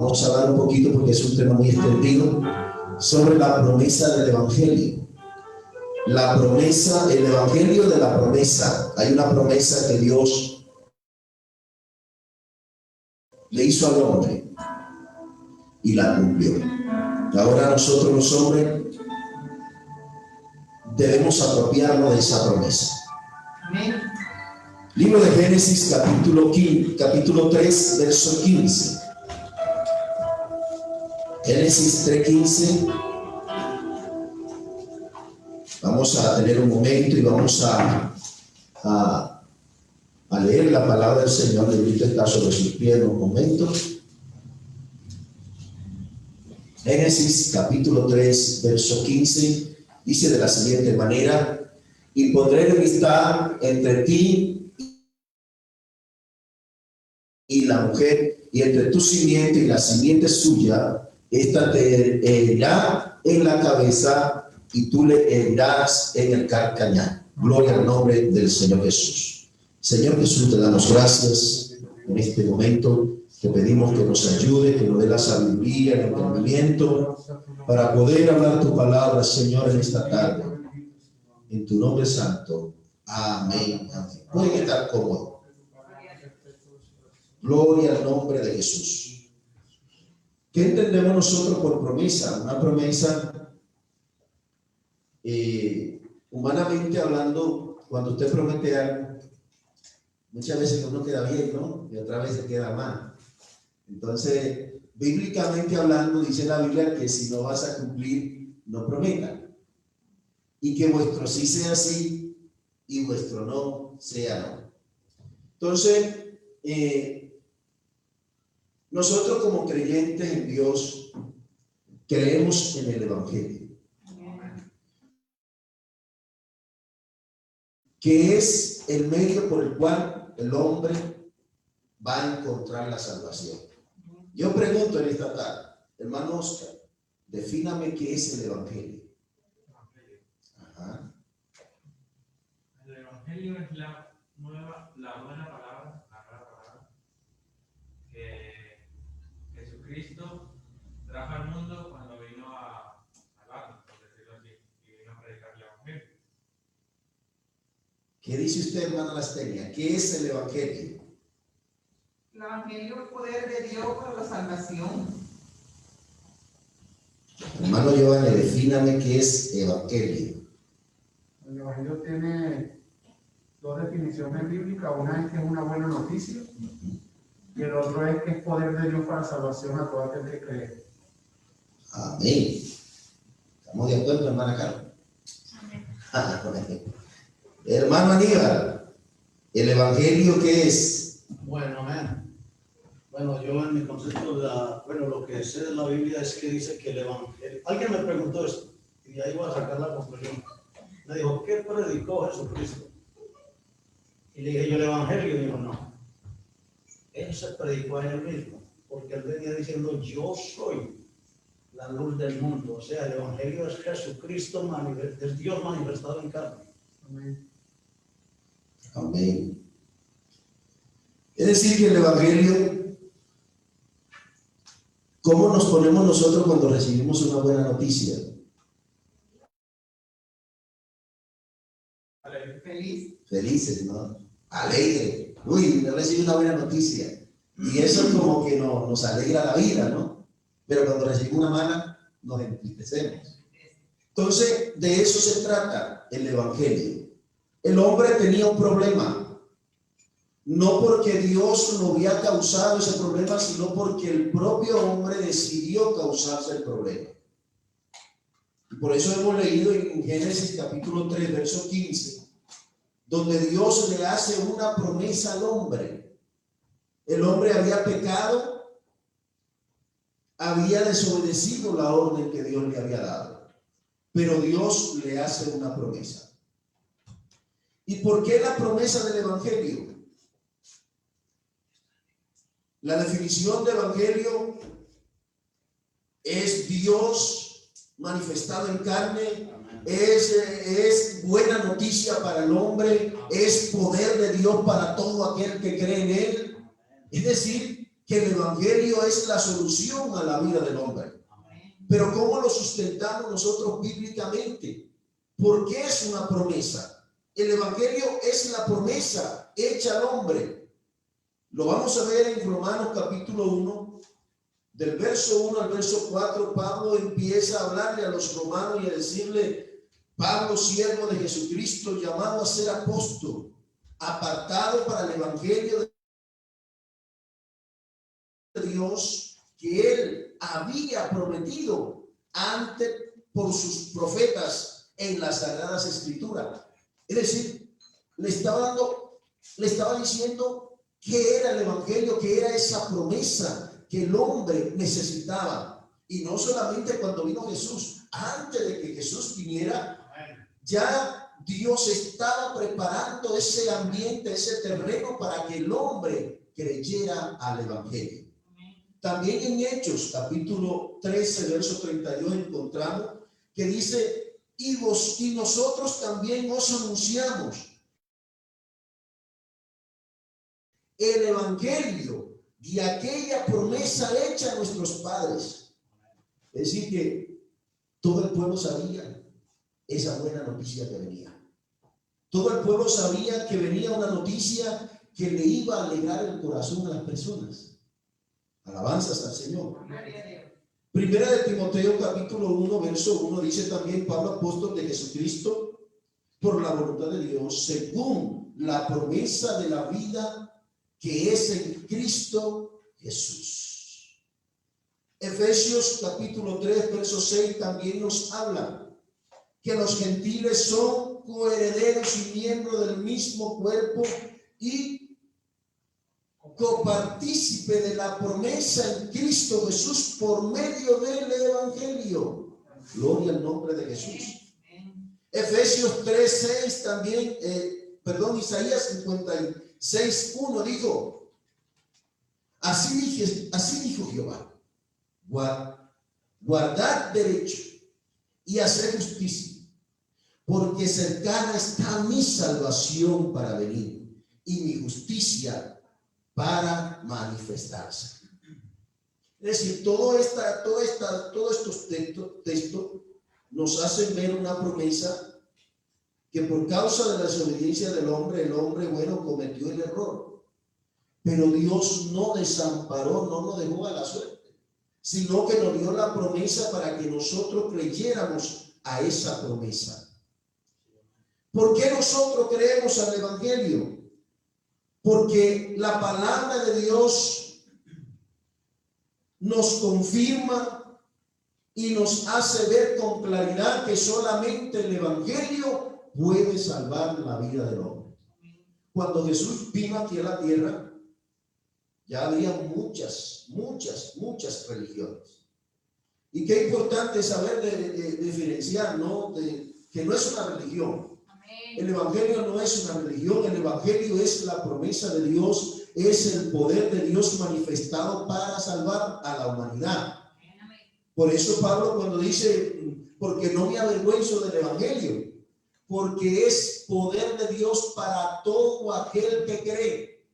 Vamos a hablar un poquito, porque es un tema muy extendido, sobre la promesa del Evangelio. La promesa, el Evangelio de la promesa. Hay una promesa que Dios le hizo al hombre y la cumplió. Ahora nosotros los hombres debemos apropiarnos de esa promesa. Amén. Libro de Génesis, capítulo 3, verso 15. Génesis 3:15. Vamos a tener un momento y vamos a leer la palabra del Señor. El librito está sobre sus pies en un momento. Génesis capítulo 3, verso 15, dice de la siguiente manera: y pondré enemistad entre ti y la mujer, y entre tu simiente y la simiente suya. Esta te herirá en la cabeza y tú le herirás en el calcañar. Gloria al nombre del Señor Jesús. Señor Jesús, te damos gracias en este momento. Te pedimos que nos ayude, que nos dé la sabiduría, el entendimiento para poder hablar tu palabra, Señor, en esta tarde. En tu nombre santo. Amén. Amén. Pueden estar cómodos. Gloria al nombre de Jesús. ¿Qué entendemos nosotros por promesa? Una promesa, humanamente hablando, cuando usted promete algo, muchas veces uno queda bien, ¿no? Y otras veces queda mal. Entonces, bíblicamente hablando, dice la Biblia que si no vas a cumplir, no prometan. Y que vuestro sí sea sí y vuestro no sea no. Entonces, nosotros como creyentes en Dios creemos en el Evangelio, que es el medio por el cual el hombre va a encontrar la salvación. Yo pregunto en esta tarde, hermano Oscar, defíname qué es el Evangelio. Ajá. El Evangelio es la buena palabra, la nueva palabra que Jesucristo trajo al mundo cuando vino a salvarnos, por decirlo así, y vino a predicar el Evangelio. ¿Qué dice usted, hermana Lastenia? ¿Qué es el Evangelio? El Evangelio es el poder de Dios para la salvación. Hermano Giovanni, defíname qué es Evangelio. El Evangelio tiene dos definiciones bíblicas. Una es que es una buena noticia y el otro es que es poder de Dios para salvación a todo aquel que cree. Amén. ¿Estamos de acuerdo, hermana Carmen? Amén. Hermano Aníbal, ¿el Evangelio qué es? Bueno, amén. Bueno, yo en mi concepto lo que sé de la Biblia es que dice que el Evangelio... Alguien me preguntó esto y ahí voy a sacar la conclusión. Me dijo, ¿qué predicó Jesucristo? Y le dije yo el Evangelio, y dijo, no. Él se predicó a él mismo, porque él venía diciendo, yo soy la luz del mundo. O sea, el Evangelio es Jesucristo, es Dios manifestado en carne. Amén. Amén. Es decir, que el Evangelio, ¿cómo nos ponemos nosotros cuando recibimos una buena noticia? Felices, ¿no? Alegre. Uy, me recibe una buena noticia. Y eso es como que nos alegra la vida, ¿no? Pero cuando recibimos una mala, nos entristecemos. Entonces, de eso se trata el Evangelio. El hombre tenía un problema. No porque Dios no había causado ese problema, sino porque el propio hombre decidió causarse el problema. Y por eso hemos leído en Génesis capítulo 3, verso 15, donde Dios le hace una promesa al hombre. El hombre había pecado, había desobedecido la orden que Dios le había dado, pero Dios le hace una promesa. ¿Y por qué la promesa del Evangelio? La definición de Evangelio es Dios manifestado en carne, es buena noticia para el hombre, es poder de Dios para todo aquel que cree en él. Es decir, que el Evangelio es la solución a la vida del hombre. Pero ¿cómo lo sustentamos nosotros bíblicamente? Porque es una promesa. El Evangelio es la promesa hecha al hombre. Lo vamos a ver en Romanos capítulo 1, del verso 1 al verso 4. Pablo empieza a hablarle a los romanos y a decirle: Pablo, siervo de Jesucristo, llamado a ser apóstol, apartado para el Evangelio de Dios, que él había prometido antes por sus profetas en las Sagradas Escrituras. Es decir, le estaba diciendo que era el Evangelio, que era esa promesa que el hombre necesitaba. Y no solamente cuando vino Jesús, antes de que Jesús viniera, ya Dios estaba preparando ese ambiente, ese terreno para que el hombre creyera al Evangelio. También en Hechos, capítulo 13, verso 32, encontramos que dice: y nosotros también os anunciamos el Evangelio de aquella promesa hecha a nuestros padres. Es decir, que todo el pueblo sabía esa buena noticia que venía. Todo el pueblo sabía que venía una noticia que le iba a alegrar el corazón a las personas. Alabanzas al Señor. Primera de Timoteo capítulo 1, verso 1 dice también: Pablo, apóstol de Jesucristo, por la voluntad de Dios, según la promesa de la vida que es en Cristo Jesús. Efesios capítulo 3, verso 6 también nos habla que los gentiles son coherederos y miembros del mismo cuerpo y copartícipe de la promesa en Cristo Jesús por medio del Evangelio. Gloria al nombre de Jesús. Efesios 3:6 también, Isaías 56:1 dijo: así dijo Jehová, guardad derecho y hacer justicia, porque cercana está mi salvación para venir y mi justicia para manifestarse. Es decir, todos estos textos nos hacen ver una promesa que por causa de la desobediencia del hombre, el hombre bueno cometió el error. Pero Dios no desamparó, no nos dejó a la suerte, sino que nos dio la promesa para que nosotros creyéramos a esa promesa. ¿Por qué nosotros creemos al Evangelio? Porque la palabra de Dios nos confirma y nos hace ver con claridad que solamente el Evangelio puede salvar la vida del hombre. Cuando Jesús vino aquí a la tierra, ya había muchas religiones. Y qué importante saber diferenciar, ¿no? Que no es una religión. El Evangelio no es una religión, el Evangelio es la promesa de Dios, es el poder de Dios manifestado para salvar a la humanidad. Por eso Pablo cuando dice: porque no me avergüenzo del Evangelio, porque es poder de Dios para todo aquel que cree.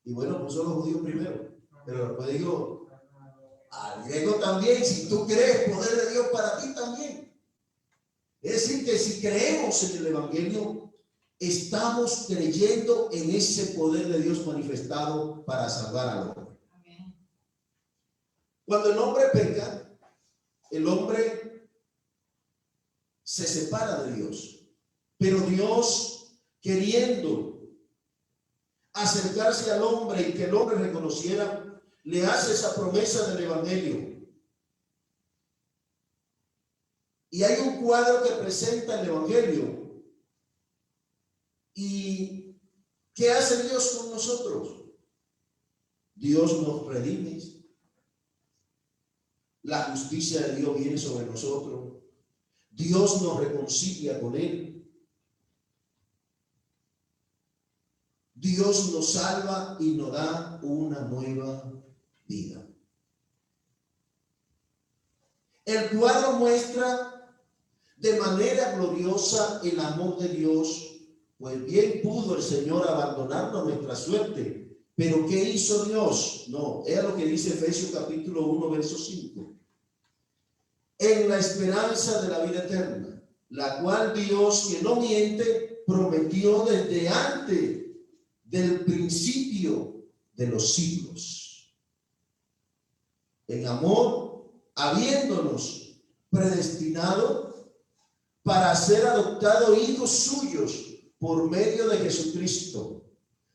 Y bueno, pues son los judíos primero, pero después digo, al griego también: si tú crees, poder de Dios para ti también. Es decir, que si creemos en el Evangelio, estamos creyendo en ese poder de Dios manifestado para salvar al hombre. Cuando el hombre peca, el hombre se separa de Dios. Pero Dios, queriendo acercarse al hombre y que el hombre reconociera, le hace esa promesa del Evangelio. Y hay un cuadro que presenta el Evangelio. ¿Y qué hace Dios con nosotros? Dios nos redime. La justicia de Dios viene sobre nosotros. Dios nos reconcilia con Él. Dios nos salva y nos da una nueva vida. El cuadro muestra de manera gloriosa el amor de Dios, pues bien pudo el Señor abandonarnos nuestra suerte, Pero ¿qué hizo Dios? No, es lo que dice Efesios capítulo 1, verso 5. En la esperanza de la vida eterna, la cual Dios, que no miente, prometió desde antes del principio de los siglos. En amor, habiéndonos predestinado para ser adoptados hijos suyos por medio de Jesucristo,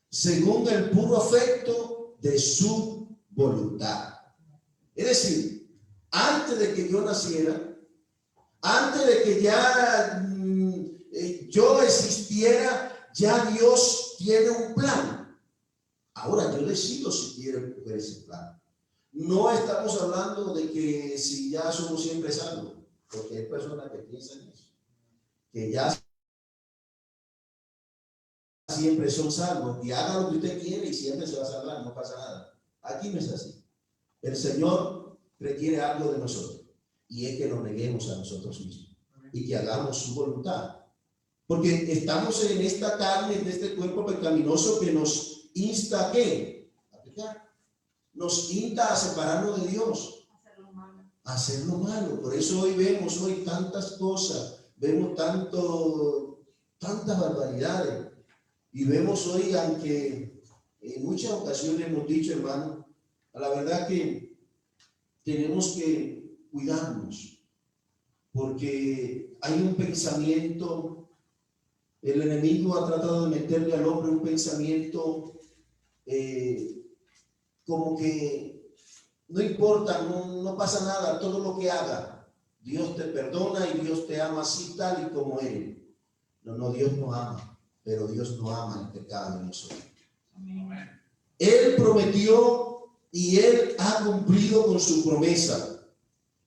según el puro afecto de su voluntad. Es decir, antes de que yo naciera, antes de que ya yo existiera, ya Dios tiene un plan. Ahora yo decido si quiero coger ese plan. No estamos hablando de que si ya somos siempre salvos, porque hay personas que piensan eso, que ya siempre son salvos y haga lo que usted quiere y siempre se va a salvar, no pasa nada. Aquí no es así. El Señor requiere algo de nosotros y es que nos neguemos a nosotros mismos y que hagamos su voluntad. Porque estamos en esta carne, en este cuerpo pecaminoso que nos insta ¿a qué? A pecar. Nos insta a separarnos de Dios. A hacer lo malo. Por eso hoy vemos tantas cosas, vemos tantas barbaridades. Y vemos hoy, aunque en muchas ocasiones hemos dicho, hermano, a la verdad que tenemos que cuidarnos, porque hay un pensamiento, el enemigo ha tratado de meterle al hombre un pensamiento como que no importa, no pasa nada, todo lo que haga, Dios te perdona y Dios te ama así tal y como eres. No, Dios nos ama. Pero Dios no ama el pecado en nosotros. Amén. Él prometió y Él ha cumplido con su promesa.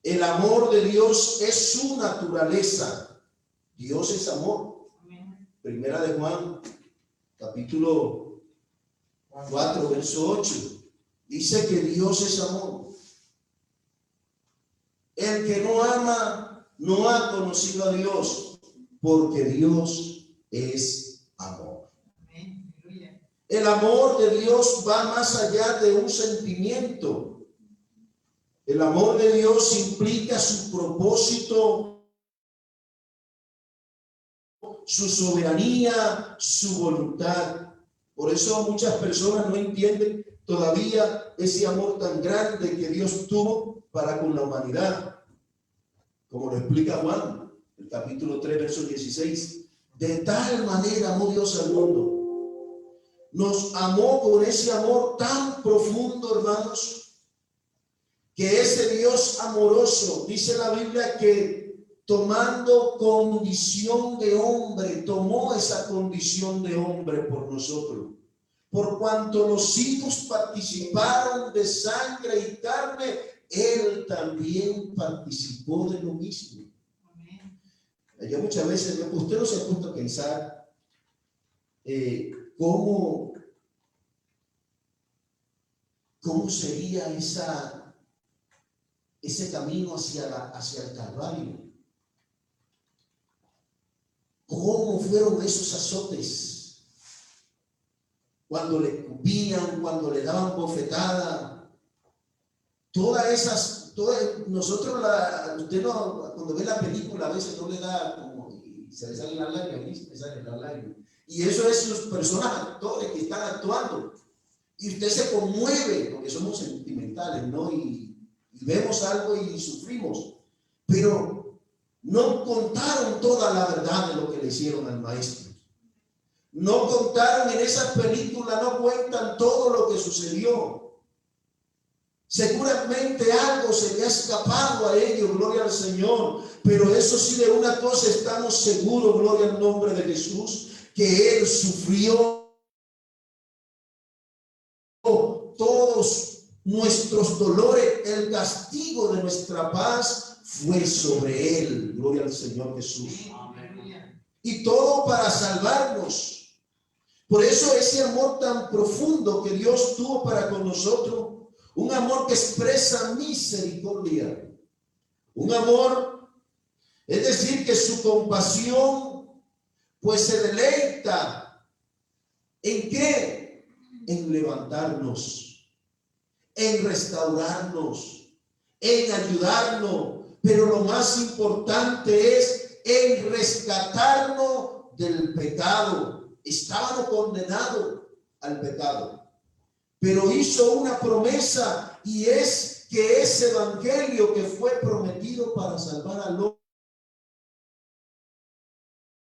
El amor de Dios es su naturaleza. Dios es amor. Amén. Primera de Juan, capítulo 4, verso 8. Dice que Dios es amor. El que no ama no ha conocido a Dios, porque Dios es amor. El amor de Dios va más allá de un sentimiento. El amor de Dios implica su propósito, su soberanía, su voluntad. Por eso muchas personas no entienden todavía ese amor tan grande que Dios tuvo para con la humanidad. Como lo explica Juan, el capítulo 3, verso 16. De tal manera amó Dios al mundo. Nos amó con ese amor tan profundo, hermanos, que ese Dios amoroso, dice la Biblia, que tomando condición de hombre, tomó esa condición de hombre por nosotros. Por cuanto los hijos participaron de sangre y carne, Él también participó de lo mismo. Yo muchas veces, usted no se ha puesto a pensar cómo sería ese camino hacia el Calvario. ¿Cómo fueron esos azotes? Cuando le escupían, cuando le daban bofetada. Nosotros, usted no, cuando ve la película a veces no le da como, y se le salen las lágrimas, y eso es sus personas actores que están actuando, y usted se conmueve, porque somos sentimentales, ¿no? Y vemos algo y sufrimos, pero no contaron toda la verdad de lo que le hicieron al maestro. No contaron en esas películas, no cuentan todo lo que sucedió. Seguramente algo se le ha escapado a ellos, gloria al Señor. Pero eso sí, de una cosa estamos seguros, gloria al nombre de Jesús, que Él sufrió todos nuestros dolores. El castigo de nuestra paz fue sobre Él, gloria al Señor Jesús. Amén. Y todo para salvarnos. Por eso ese amor tan profundo que Dios tuvo para con nosotros, un amor que expresa misericordia, un amor, es decir, que su compasión pues se deleita ¿en qué? en levantarnos, en restaurarnos, en ayudarnos, pero lo más importante es en rescatarnos del pecado. Estábamos condenados al pecado, pero hizo una promesa, y es que ese evangelio que fue prometido para salvar al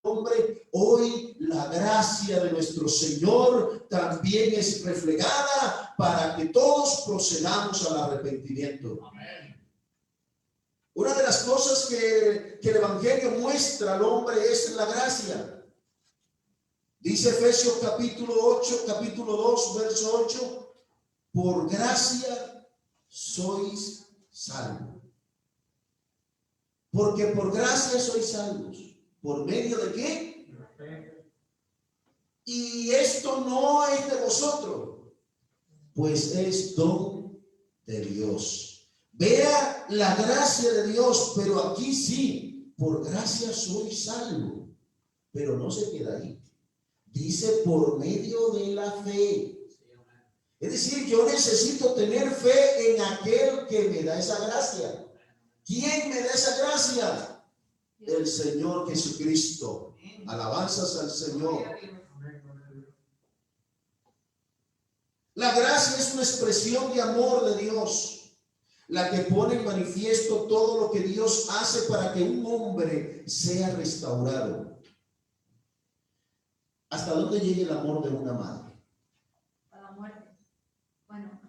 hombre, hoy la gracia de nuestro Señor también es reflejada para que todos procedamos al arrepentimiento. Amén. Una de las cosas que el evangelio muestra al hombre es la gracia. Dice Efesios capítulo 2, verso 8, por gracia sois salvos. Porque por gracia sois salvos. ¿Por medio de qué? Y esto no es de vosotros, pues es don de Dios. Vea la gracia de Dios, pero aquí sí, por gracia sois salvos. Pero no se queda ahí. Dice por medio de la fe. Es decir, yo necesito tener fe en aquel que me da esa gracia. ¿Quién me da esa gracia? El Señor Jesucristo. Alabanzas al Señor. La gracia es una expresión de amor de Dios, la que pone en manifiesto todo lo que Dios hace para que un hombre sea restaurado. ¿Hasta dónde llega el amor de una madre? A la muerte. Bueno.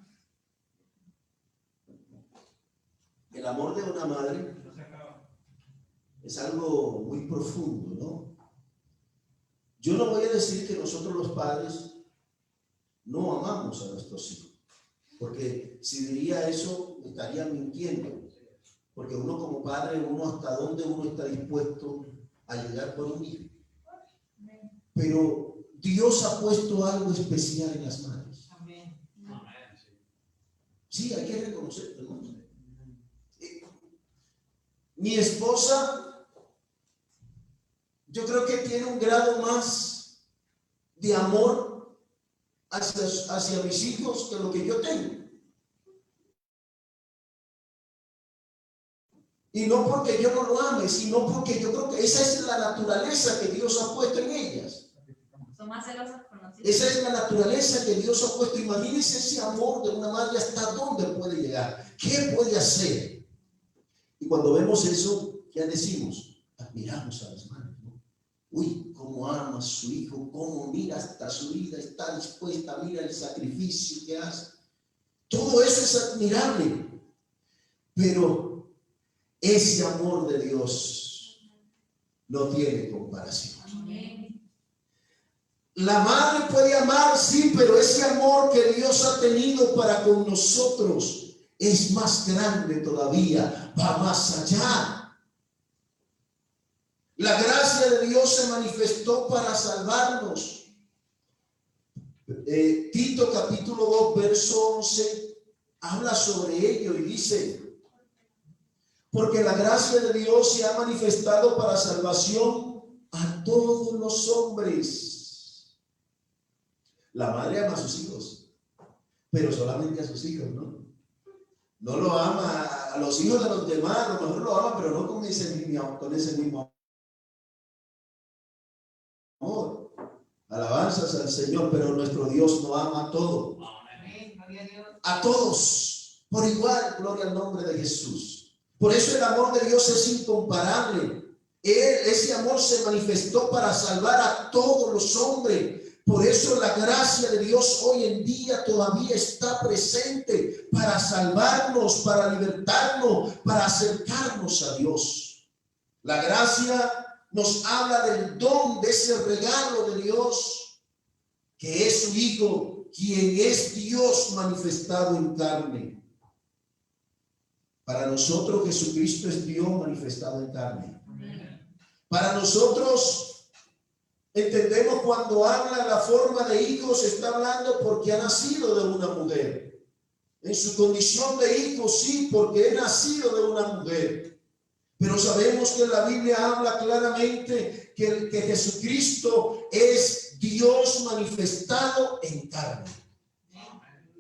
El amor de una madre es algo muy profundo, ¿no? Yo no voy a decir que nosotros los padres no amamos a nuestros hijos, porque si diría eso estaría mintiendo, porque uno como padre, uno hasta dónde uno está dispuesto a llegar por un hijo. Pero Dios ha puesto algo especial en las madres. Amén. Sí, hay que reconocerlo, ¿no? Mi esposa, yo creo que tiene un grado más de amor hacia mis hijos que lo que yo tengo. Y no porque yo no lo ame, sino porque yo creo que esa es la naturaleza que Dios ha puesto en ellas. Son más celosas con los hijos. Esa es la naturaleza que Dios ha puesto. Imagínense ese amor de una madre, hasta dónde puede llegar, qué puede hacer. Y cuando vemos eso, ¿qué decimos? Admiramos a las madres, ¿no? Uy, cómo ama a su hijo, cómo mira hasta su vida, está dispuesta, mira el sacrificio que hace. Todo eso es admirable. Pero ese amor de Dios no tiene comparación. Amén. La madre puede amar, sí, pero ese amor que Dios ha tenido para con nosotros es más grande todavía, va más allá. La gracia de Dios se manifestó para salvarnos. Tito capítulo 2, verso 11, habla sobre ello y dice: porque la gracia de Dios se ha manifestado para salvación a todos los hombres. La madre ama a sus hijos, pero solamente a sus hijos, ¿no? No lo ama a los hijos de los demás, a lo mejor lo ama, pero no con ese mismo amor. Alabanzas al Señor, pero nuestro Dios no ama a todos. Amén. Gloria a Dios. A todos, por igual, gloria al nombre de Jesús. Por eso el amor de Dios es incomparable. Ese amor se manifestó para salvar a todos los hombres. Por eso la gracia de Dios hoy en día todavía está presente para salvarnos, para libertarnos, para acercarnos a Dios. La gracia nos habla del don, de ese regalo de Dios, que es su Hijo, quien es Dios manifestado en carne. Para nosotros Jesucristo es Dios manifestado en carne. Para nosotros entendemos cuando habla la forma de hijos, está hablando porque ha nacido de una mujer. En su condición de hijo, sí, porque he nacido de una mujer. Pero sabemos que la Biblia habla claramente que Jesucristo es Dios manifestado en carne.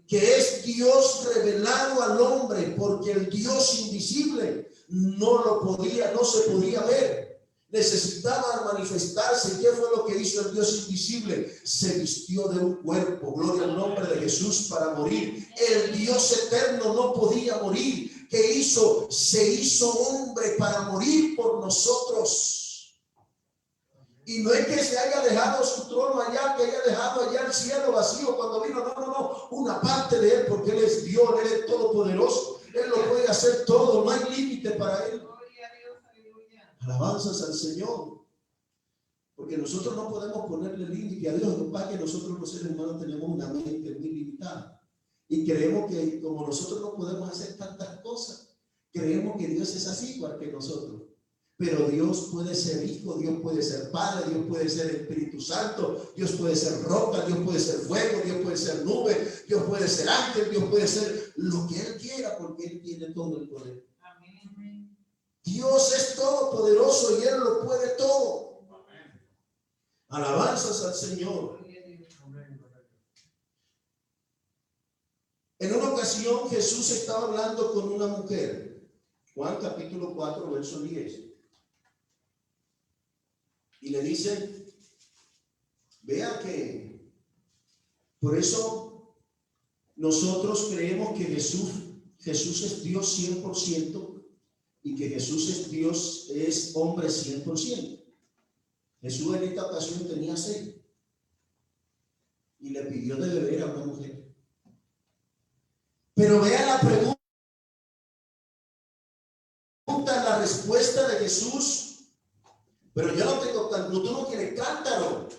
que es Dios revelado al hombre, porque el Dios invisible no se podía ver. Necesitaba manifestarse. ¿Qué fue lo que hizo el Dios invisible? Se vistió de un cuerpo, gloria al nombre de Jesús, para morir. El Dios eterno no podía morir. ¿Qué hizo? Se hizo hombre para morir por nosotros. Y no es que se haya dejado su trono allá, que haya dejado allá el cielo vacío cuando vino. No. Una parte de él, porque él es Dios, él es todopoderoso. Él lo puede hacer todo, no hay límite para él. Alabanzas al Señor. Porque nosotros no podemos ponerle límite a Dios. Lo que pasa es que nosotros los seres humanos tenemos una mente muy limitada. Y creemos que como nosotros no podemos hacer tantas cosas, creemos que Dios es así igual que nosotros. Pero Dios puede ser Hijo, Dios puede ser Padre, Dios puede ser Espíritu Santo, Dios puede ser roca, Dios puede ser fuego, Dios puede ser nube, Dios puede ser ángel, Dios puede ser lo que Él quiera, porque Él tiene todo el poder. Amén. Dios es todopoderoso y Él lo puede todo. Alabanzas al Señor. En una ocasión Jesús estaba hablando con una mujer. Juan capítulo 4, verso 10. Y le dice, vea que por eso nosotros creemos que Jesús es Dios 100% y que Jesús es Dios, es hombre 100%. Jesús en esta ocasión tenía sed y le pidió de beber a una mujer. Pero vea la pregunta, la respuesta de Jesús. Pero yo no tengo cántaro, tú no tienes cántaro.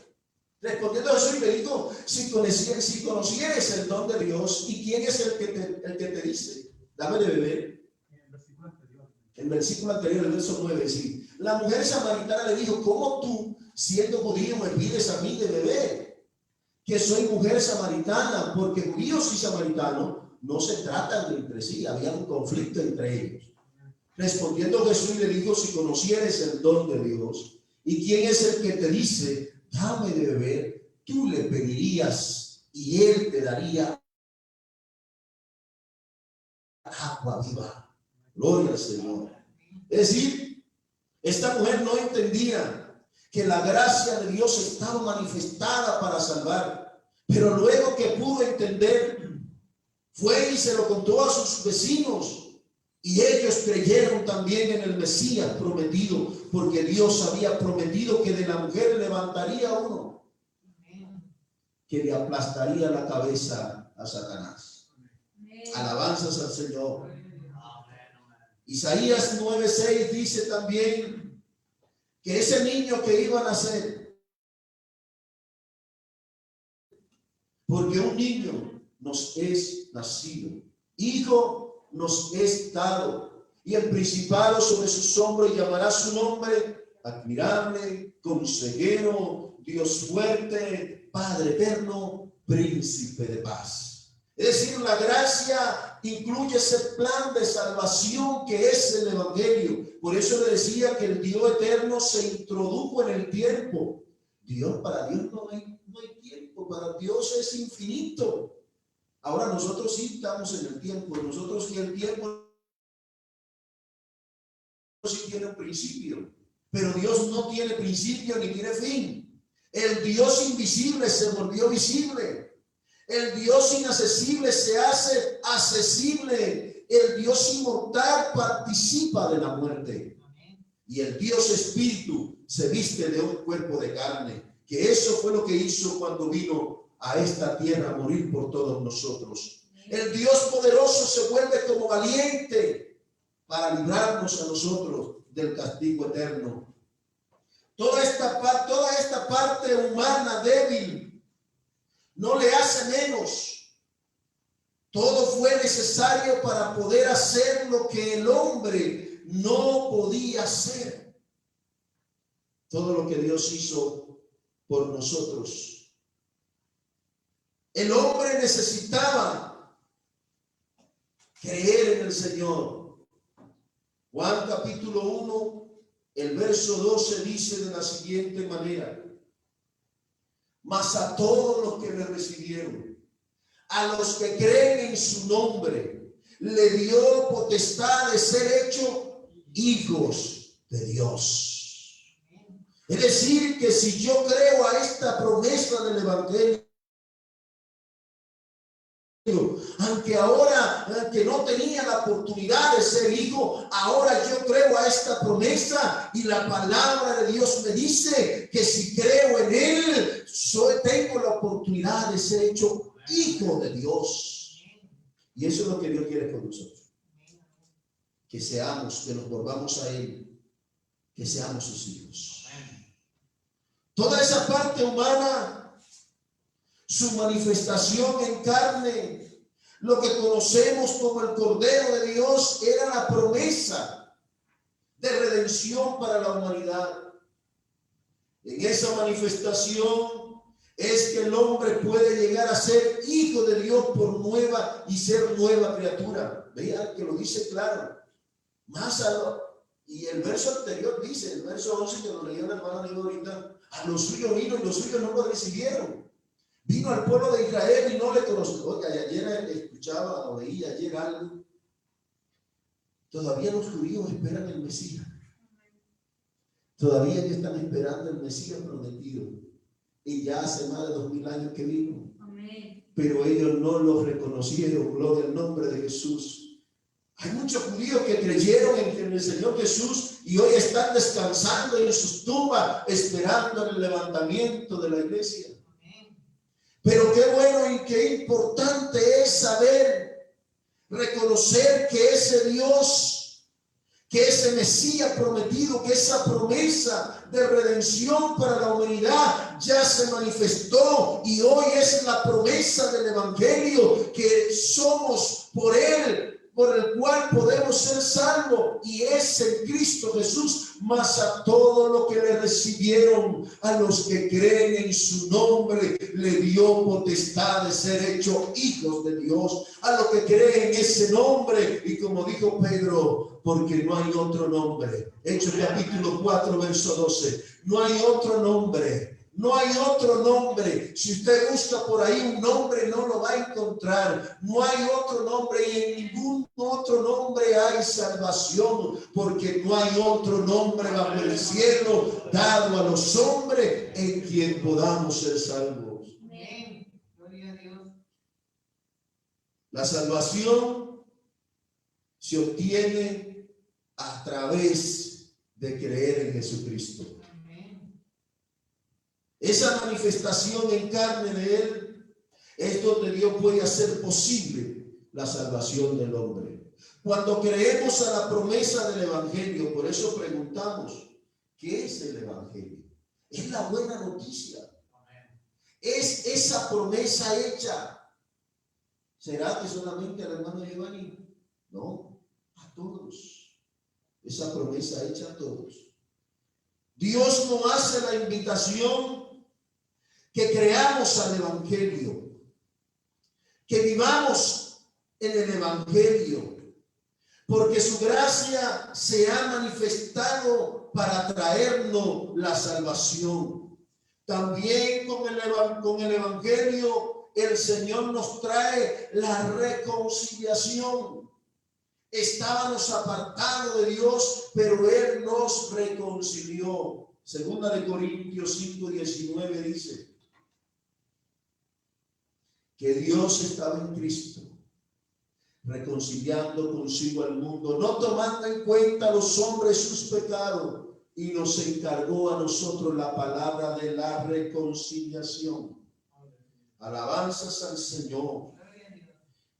Respondiendo a Jesús le dijo, si conocieres el don de Dios, ¿y quién es el que te dice, dame de beber? El versículo anterior, el verso 9, sí. La mujer samaritana le dijo, ¿cómo tú, siendo judío, me pides a mí de beber? Que soy mujer samaritana, porque judíos y samaritanos no se tratan entre sí, había un conflicto entre ellos. Respondiendo Jesús le dijo, si conocieres el don de Dios, ¿y quién es el que te dice, dame de beber? Tú le pedirías y él te daría agua viva. Gloria al Señor. Es decir, esta mujer no entendía que la gracia de Dios estaba manifestada para salvar, pero luego que pudo entender, fue y se lo contó a sus vecinos. Y ellos creyeron también en el Mesías prometido, porque Dios había prometido que de la mujer levantaría uno que le aplastaría la cabeza a Satanás. Alabanzas al Señor. Isaías 9:6 dice también que ese niño que iba a nacer, porque un niño nos es nacido, hijo nos es dado, y el principado sobre sus hombros, y llamará su nombre admirable, consejero, Dios fuerte, Padre eterno, príncipe de paz. Es decir, la gracia incluye ese plan de salvación que es el evangelio. Por eso le decía que el Dios eterno se introdujo en el tiempo. Para Dios no hay tiempo, para Dios es infinito. Ahora nosotros sí estamos en el tiempo, nosotros sí el tiempo sí tiene un principio, pero Dios no tiene principio ni tiene fin. El Dios invisible se volvió visible, el Dios inaccesible se hace accesible, el Dios inmortal participa de la muerte y el Dios espíritu se viste de un cuerpo de carne, que eso fue lo que hizo cuando vino a esta tierra a morir por todos nosotros. El Dios poderoso se vuelve como valiente para librarnos a nosotros del castigo eterno. Toda esta parte humana débil no le hace menos. Todo fue necesario para poder hacer lo que el hombre no podía hacer. Todo lo que Dios hizo por nosotros. El hombre necesitaba creer en el Señor. Juan capítulo 1, el verso 12 dice de la siguiente manera: mas a todos los que le recibieron, a los que creen en su nombre, le dio potestad de ser hechos hijos de Dios. Es decir, que si yo creo a esta promesa del Evangelio, aunque ahora que no tenía la oportunidad de ser hijo, ahora yo creo a esta promesa y la palabra de Dios me dice que si creo en él, tengo la oportunidad de ser hecho hijo de Dios. Y eso es lo que Dios quiere con nosotros, que seamos, que nos volvamos a él, que seamos sus hijos. Toda esa parte humana, su manifestación en carne, lo que conocemos como el Cordero de Dios, era la promesa de redención para la humanidad. En esa manifestación es que el hombre puede llegar a ser hijo de Dios por nueva y ser nueva criatura. Vean que lo dice claro. Y el verso anterior dice, el verso 11 que lo leyó la hermana Diego ahorita, a los suyos vino y los suyos no lo recibieron. Vino al pueblo de Israel y no le conoció. Oiga, ayer escuchaba o veía ayer algo. Todavía los judíos esperan el Mesías. Todavía ellos están esperando el Mesías prometido. Y ya hace más de 2000 años que vino. Amén. Pero ellos no lo reconocieron. Gloria al nombre de Jesús. Hay muchos judíos que creyeron en el Señor Jesús y hoy están descansando en sus tumbas, esperando el levantamiento de la iglesia. Pero qué bueno y qué importante es saber, reconocer que ese Dios, que ese Mesías prometido, que esa promesa de redención para la humanidad ya se manifestó y hoy es la promesa del Evangelio, que somos por él, por el cual podemos ser salvos, y es en Cristo Jesús, mas a todos los que le recibieron, a los que creen en su nombre, le dio potestad de ser hechos hijos de Dios, a los que creen en ese nombre, y como dijo Pedro, porque no hay otro nombre. Hechos capítulo 4, verso 12, no hay otro nombre. No hay otro nombre. Si usted busca por ahí un nombre, no lo va a encontrar. No hay otro nombre y en ningún otro nombre hay salvación, porque no hay otro nombre bajo el cielo dado a los hombres en quien podamos ser salvos. Amén. Gloria a Dios. La salvación se obtiene a través de creer en Jesucristo. Esa manifestación en carne de él es donde Dios puede hacer posible la salvación del hombre. Cuando creemos a la promesa del Evangelio, por eso preguntamos, ¿qué es el Evangelio? Es la buena noticia. Es esa promesa hecha. ¿Será que solamente al hermano Giovanni? No, a todos. Esa promesa hecha a todos. Dios nos hace la invitación que creamos al Evangelio, que vivamos en el Evangelio, porque su gracia se ha manifestado para traernos la salvación. También con el Evangelio el Señor nos trae la reconciliación. Estábamos apartados de Dios, pero Él nos reconcilió. Segunda de Corintios 5:19 dice que Dios estaba en Cristo, reconciliando consigo al mundo, no tomando en cuenta a los hombres sus pecados, y nos encargó a nosotros la palabra de la reconciliación. Alabanzas al Señor.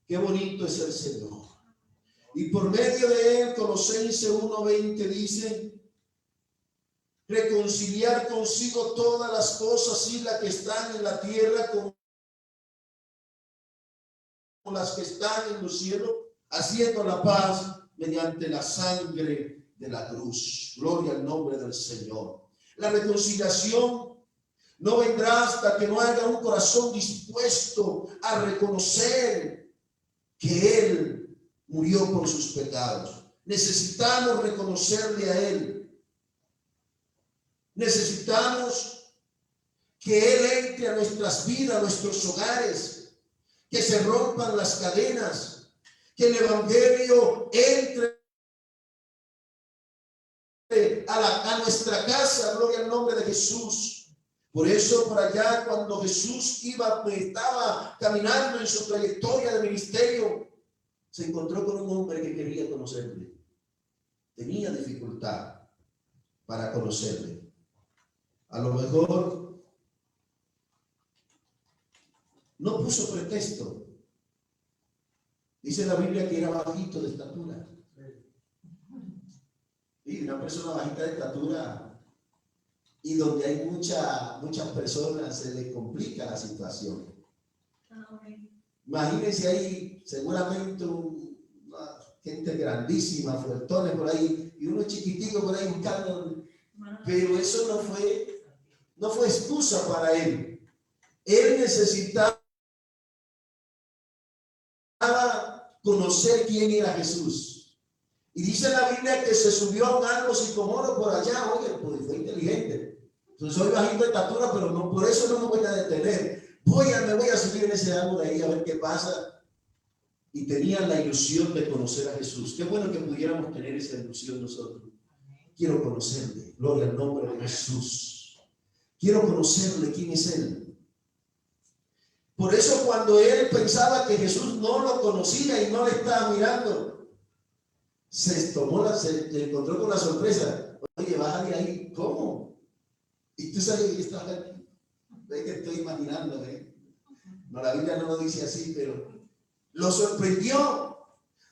Qué bonito es el Señor. Y por medio de él, Colosenses 1:20 dice, reconciliar consigo todas las cosas y las que están en la tierra con las que están en los cielos, haciendo la paz mediante la sangre de la cruz. Gloria al nombre del Señor. La reconciliación no vendrá hasta que no haya un corazón dispuesto a reconocer que Él murió por sus pecados. Necesitamos reconocerle a Él. Necesitamos que Él entre a nuestras vidas, a nuestros hogares, que se rompan las cadenas, que el evangelio entre a nuestra casa. Gloria al nombre de Jesús. Por eso, por allá, cuando Jesús estaba caminando en su trayectoria de ministerio, se encontró con un hombre que quería conocerle. Tenía dificultad para conocerle. A lo mejor no puso pretexto. Dice la Biblia que era bajito de estatura. Y una persona bajita de estatura, y donde hay muchas personas, se le complica la situación. Imagínense ahí, seguramente una gente grandísima, fuertones por ahí, y uno chiquitico por ahí buscando. Pero eso no fue excusa para él. Él necesitaba conocer quién era Jesús. Y dice la Biblia que se subió a un árbol sicomoro por allá. Oye, pues fue inteligente. Entonces soy bajito de estatura, pero no, por eso no me voy a detener. Me voy a subir en ese árbol ahí a ver qué pasa. Y tenía la ilusión de conocer a Jesús. Qué bueno que pudiéramos tener esa ilusión nosotros. Quiero conocerle. Gloria al nombre de Jesús. Quiero conocerle quién es Él. Por eso cuando él pensaba que Jesús no lo conocía y no le estaba mirando, se encontró con la sorpresa. Oye, bájale ahí. ¿Cómo? Y tú sabes que estaba aquí. Ve que estoy imaginando, ¿eh? No, la Biblia no lo dice así, pero lo sorprendió.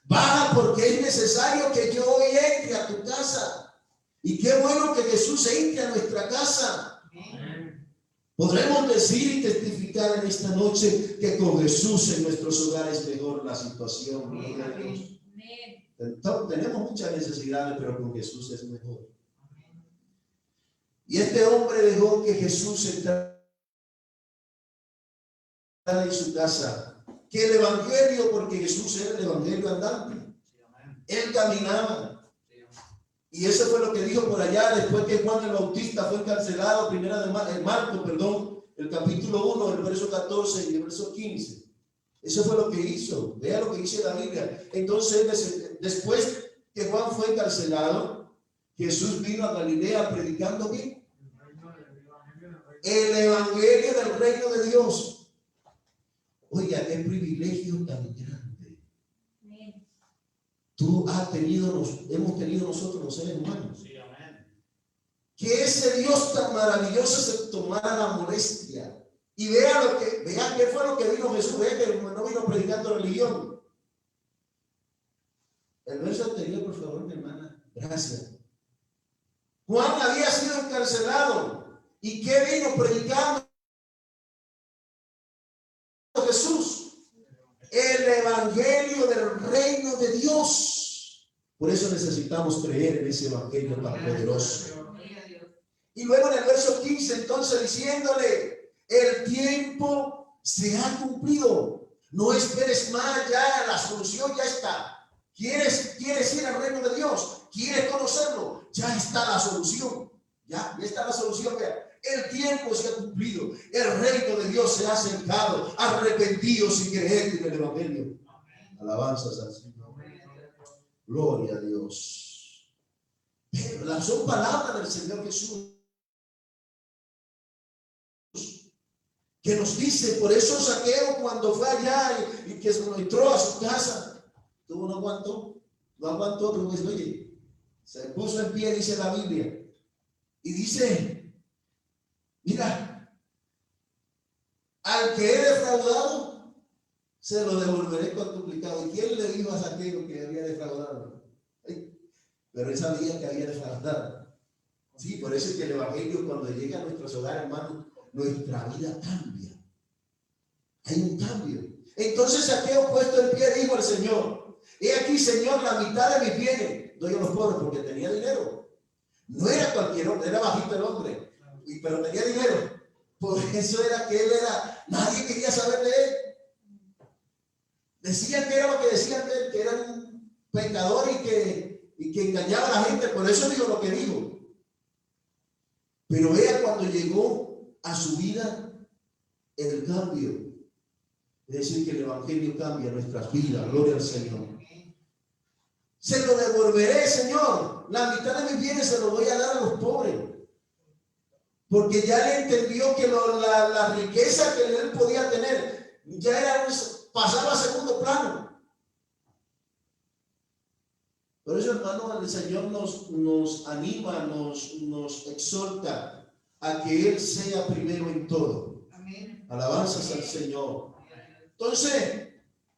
Baja, porque es necesario que yo hoy entre a tu casa. Y qué bueno que Jesús entre a nuestra casa. Podremos decir y testificar en esta noche que con Jesús en nuestros hogares mejor la situación. Tenemos muchas necesidades, pero con Jesús es mejor. Y este hombre dejó que Jesús entrara en su casa. Que el evangelio, porque Jesús era el evangelio andante. Él caminaba. Y eso fue lo que dijo por allá después que Juan el Bautista fue encarcelado, Marcos, el capítulo 1, el verso 14 y el verso 15. Eso fue lo que hizo. Vea lo que dice la Biblia. Entonces, después que Juan fue encarcelado, Jesús vino a Galilea predicando ¿qué? El evangelio del reino de Dios. Oiga, qué privilegio tan grande. Hemos tenido nosotros los seres humanos. Sí, amén. Que ese Dios tan maravilloso se tomara la molestia. Y vea qué fue lo que vino Jesús. Vea que no vino predicando religión. El verso anterior, por favor, mi hermana. Gracias. Juan había sido encarcelado. ¿Y qué vino predicando Jesús? El evangelio del reino de Dios. Por eso necesitamos creer en ese evangelio tan poderoso. Y luego en el verso 15, entonces diciéndole: el tiempo se ha cumplido. No esperes más, ya la solución ya está. ¿Quieres ir al reino de Dios? ¿Quieres conocerlo? Ya está la solución. Ya está la solución. Vea. El tiempo se ha cumplido. El reino de Dios se ha acercado. Arrepentidos y creer en el evangelio. Alabanzas al Señor. Gloria a Dios. Pero son palabras del Señor Jesús que nos dice. Por eso Zaqueo, cuando fue allá y que entró a su casa, no aguantó, pero pues, oye, se puso en pie, dice la Biblia, y dice: mira, al que he defraudado, se lo devolveré cuantuplicado. ¿Y quién le dijo a Zaqueo que había defraudado? Pero él sabía que había defraudado. Sí, por eso es que el evangelio, cuando llega a nuestros hogares, hermanos, nuestra vida cambia. Hay un cambio. Entonces Zaqueo, puesto en pie, dijo al Señor: he aquí, Señor, la mitad de mis bienes doy a los pobres, porque tenía dinero. No era cualquier hombre, era bajito el hombre, pero tenía dinero. Por eso era que él nadie quería saber de él. Decían que era lo que decían de él, que era un pecador y que engañaba a la gente. Por eso dijo lo que dijo. Pero vea cuando llegó a su vida el cambio. Es decir, que el Evangelio cambia nuestras vidas. Gloria al Señor. Se lo devolveré, Señor. La mitad de mis bienes se lo voy a dar a los pobres. Porque ya le entendió que la riqueza que él podía tener ya era pasaba a segundo plano. Por eso, hermano, el Señor nos anima, nos exhorta a que Él sea primero en todo. Amén. Alabanzas al Señor. Entonces,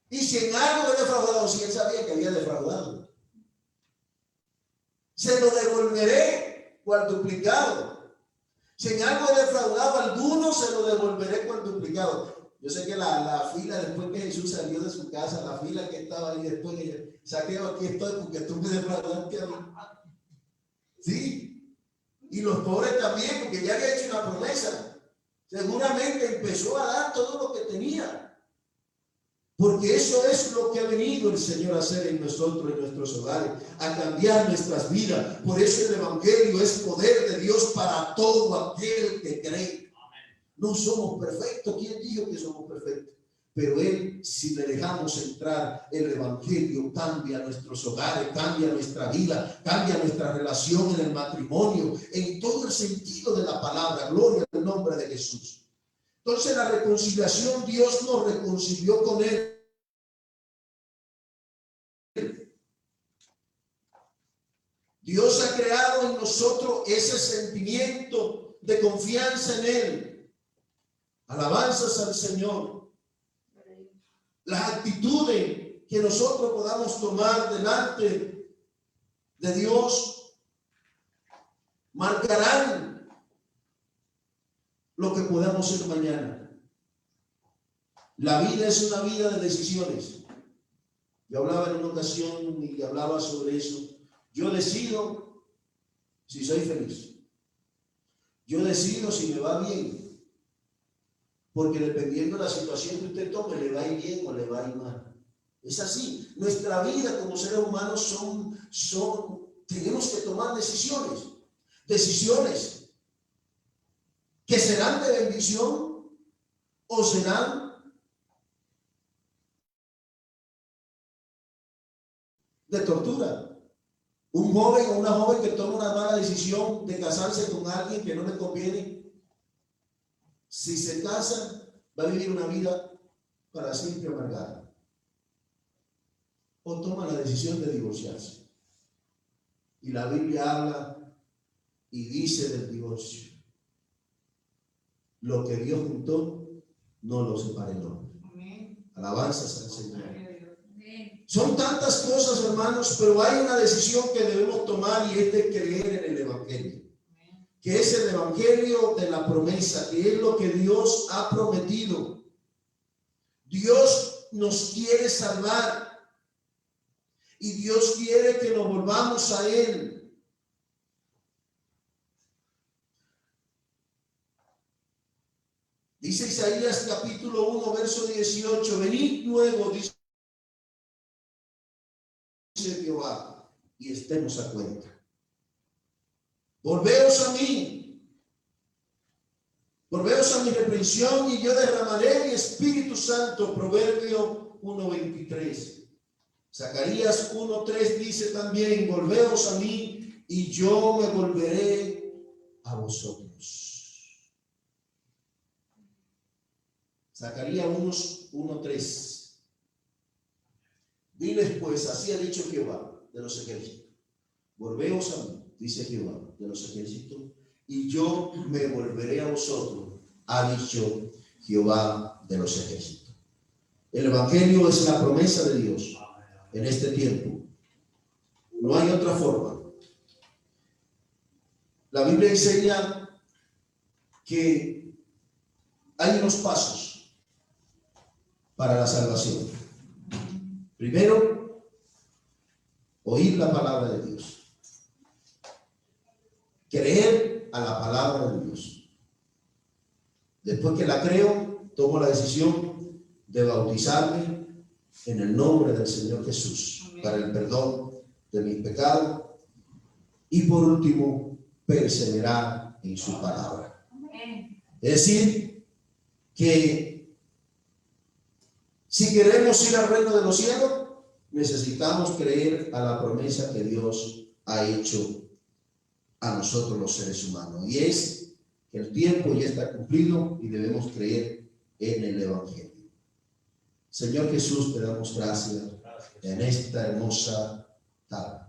y si en algo he defraudado, si Él sabía que había defraudado, se lo devolveré cuantuplicado. Si en algo he defraudado a alguno, se lo devolveré cuantuplicado. Yo sé que la fila, después que Jesús salió de su casa, la fila que estaba ahí después, que Saqueo, aquí estoy porque tú me defraudaste a mí. Sí. Y los pobres también, porque ya había hecho una promesa. Seguramente empezó a dar todo lo que tenía. Porque eso es lo que ha venido el Señor a hacer en nosotros, en nuestros hogares, a cambiar nuestras vidas. Por eso el Evangelio es poder de Dios para todo aquel que cree. No somos perfectos. ¿Quién dijo que somos perfectos? Pero Él, si le dejamos entrar, el Evangelio cambia nuestros hogares, cambia nuestra vida, cambia nuestra relación en el matrimonio, en todo el sentido de la palabra. Gloria al nombre de Jesús. Entonces la reconciliación, Dios nos reconcilió con Él. Dios ha creado en nosotros ese sentimiento de confianza en Él. Alabanzas al Señor. Las actitudes que nosotros podamos tomar delante de Dios marcarán lo que podamos ser mañana. La vida es una vida de decisiones. Yo hablaba en una ocasión y hablaba sobre eso. Yo decido si soy feliz. Yo decido si me va bien. Porque dependiendo de la situación que usted tome, le va a ir bien o le va a ir mal. Es así. Nuestra vida como seres humanos tenemos que tomar decisiones. Decisiones que serán de bendición o serán de tortura. Un joven o una joven que toma una mala decisión de casarse con alguien que no le conviene, si se casa, va a vivir una vida para siempre amargada. O toma la decisión de divorciarse. Y la Biblia habla y dice del divorcio: lo que Dios juntó, no lo separe el hombre. Alabanzas al Señor. Son tantas cosas, hermanos, pero hay una decisión que debemos tomar, y es de creer en el Evangelio, que es el Evangelio de la promesa, que es lo que Dios ha prometido. Dios nos quiere salvar y Dios quiere que nos volvamos a Él. Dice Isaías capítulo 1, verso 18: venid luego, dice Jehová, y estemos a cuenta. Volveos a mí, volveos a mi reprensión, y yo derramaré mi Espíritu Santo. Proverbio 1:23. Zacarías 1:3 dice también: volveos a mí y yo me volveré a vosotros. Zacarías 1:3. Diles pues, así ha dicho Jehová de los ejércitos: volveos a mí, dice Jehová de los ejércitos, y yo me volveré a vosotros, ha dicho Jehová de los ejércitos. El Evangelio es la promesa de Dios en este tiempo. No hay otra forma. La Biblia enseña que hay unos pasos para la salvación. Primero, oír la palabra de Dios. Creer a la palabra de Dios. Después que la creo, tomo la decisión de bautizarme en el nombre del Señor Jesús para el perdón de mis pecados. Y por último, perseverar en su palabra. Es decir, que Si queremos ir al reino de los cielos, necesitamos creer a la promesa que Dios ha hecho a nosotros los seres humanos. Y es que el tiempo ya está cumplido y debemos creer en el Evangelio. Señor Jesús, te damos gracias en esta hermosa tarde.